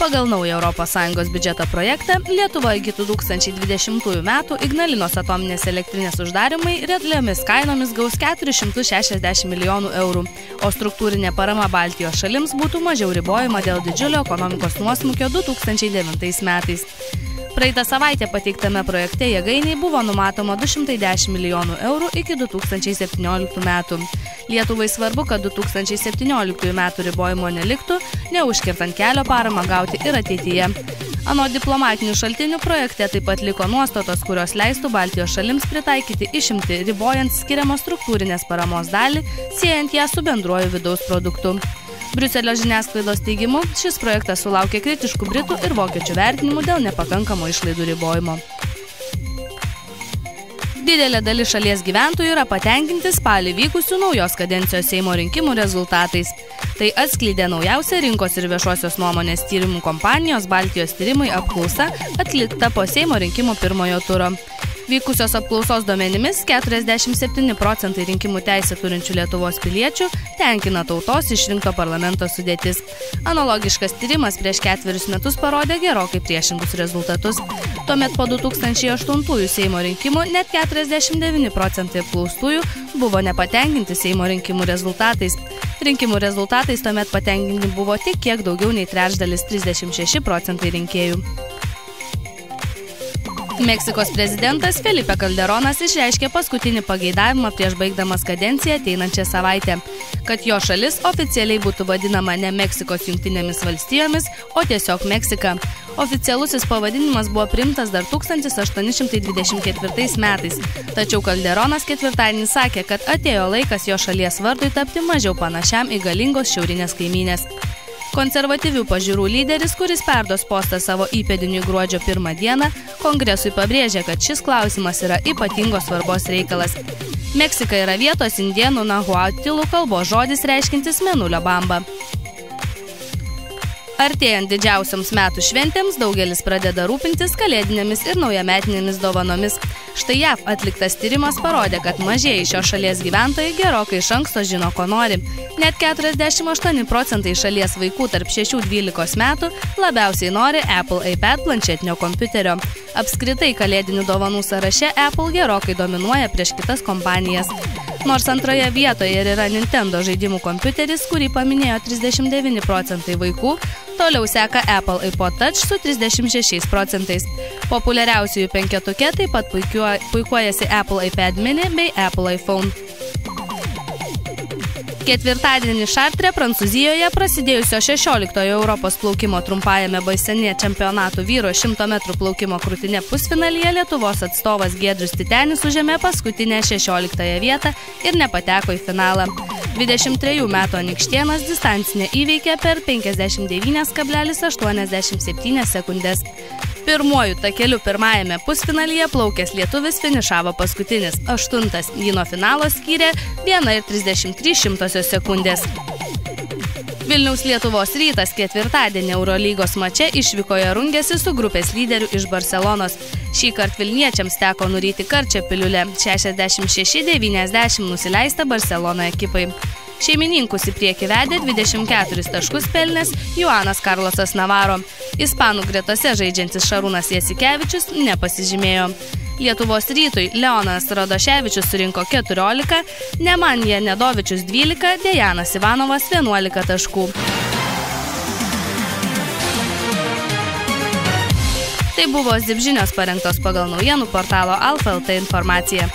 Pagal naują ES biudžeto projektą Lietuva iki 2020 metų Ignalinos atominės elektrinės uždarimai realiomis kainomis gaus 460 milijonų eurų, o struktūrinė parama Baltijos šalims būtų mažiau ribojama dėl didžiulio ekonomikos nuosmukio 2009 metais. Praeitą savaitę pateiktame projekte jėgainiai buvo numatoma 210 milijonų eurų iki 2017 metų. Lietuvai svarbu, kad 2017 metų ribojimo neliktų, neužkirtant kelio paramą gauti ir ateityje. Anot diplomatinių šaltinių projekte taip pat liko nuostatos, kurios leistų Baltijos šalims pritaikyti išimtį, ribojant skiriamos struktūrinės paramos dalį, siejant ją su bendruoju vidaus produktu. Briuselio žiniasklaidos teigimu, šis projektas sulaukė kritiškų britų ir vokiečių vertinimų dėl nepakankamo išlaidų ribojimo. Didelė dalis šalies gyventojų yra patenkinti spalį vykusių naujos kadencijos Seimo rinkimų rezultatais. Tai atskleidė naujausia rinkos ir viešosios nuomonės tyrimų kompanijos Baltijos tyrimai apklausa atlikta po Seimo rinkimų pirmojo turo. Vykusios apklausos duomenimis 47% rinkimų teisę turinčių Lietuvos piliečių tenkina tautos išrinkto parlamento sudėtis. Analogiškas tyrimas prieš 4 metus parodė gerokai priešingus rezultatus. Tuomet po 2008 Seimo rinkimų net 49% apklaustųjų buvo nepatenkinti Seimo rinkimų rezultatais. Rinkimų rezultatais tuomet patenkinti buvo tik kiek daugiau nei trečdalis 36% rinkėjų. Meksikos prezidentas Felipe Calderonas išreiškė paskutinį pageidavimą prieš baigdamas kadenciją ateinančią savaitę, kad jo šalis oficialiai būtų vadinama ne Meksikos Jungtinėmis valstijomis, o tiesiog Meksika. Oficialusis pavadinimas buvo priimtas dar 1824 metais, tačiau Calderonas ketvirtadienį sakė, kad atėjo laikas jo šalies vardui tapti mažiau panašiam į galingos šiaurinės kaimynės. Konservatyvių pažiūrų lyderis, kuris perduos postą savo įpėdiniui gruodžio 1 dieną, Kongresui pabrėžė, kad šis klausimas yra ypatingos svarbos reikalas. Meksika yra vietos indėnų nahuatilų kalbos žodis reiškintis mėnulio bambą. Artėjant didžiausioms metų šventėms, daugelis pradeda rūpintis kalėdinėmis ir naujametinėmis dovanomis. Štai JAV atliktas tyrimas parodė, kad mažieji šios šalies gyventojai gerokai iš anksto žino, ko nori. Net 48% šalies vaikų tarp 6–12 metų labiausiai nori Apple iPad planšetinio kompiuterio. Apskritai kalėdinių dovanų sąraše Apple gerokai dominuoja prieš kitas kompanijas. Nors antroje vietoje yra Nintendo žaidimų kompiuteris, kurį paminėjo 39% vaikų, toliau seka Apple iPod Touch su 36%. Populiariausiųjų penketuke taip pat puikuojasi Apple iPad mini bei Apple iPhone. Ketvirtadienį Šartre, Prancūzijoje prasidėjusio 16-ojo Europos plaukimo trumpajame basene čempionatų vyro 100 metrų plaukimo krūtine pusfinalyje Lietuvos atstovas Giedrius Titenis užėmė paskutinę 16-ąją vietą ir nepateko į finalą. 23 metų anykštėnas distancinę įveikė per 59,87 sekundės. Pirmuoju takeliu pirmajame pusfinalyje plaukęs lietuvis finišavo paskutinis, 8. Jį nuo finalo skyrė 1,33 sekundės. Vilniaus Lietuvos Rytas ketvirtadienį Eurolygos mače išvykoje rungėsi su grupės lyderiu iš Barselonos. Šįkart vilniečiams teko nuryti karčią piliulę, 66–90 nusileista Barselono ekipai. Šeimininkus į priekį vedė 24 taškus pelnęs Juanas Karlosas Navaro. Ispanų gretose žaidžiantis Šarūnas Jasikevičius nepasižymėjo. Lietuvos Rytui Leonas Radoševičius surinko 14, Nemanja Nedovičius 12, Dejanas Ivanovas 11 taškų. Tai buvo ZIP žinios parengtos pagal naujienų portalo Alfa LT informaciją.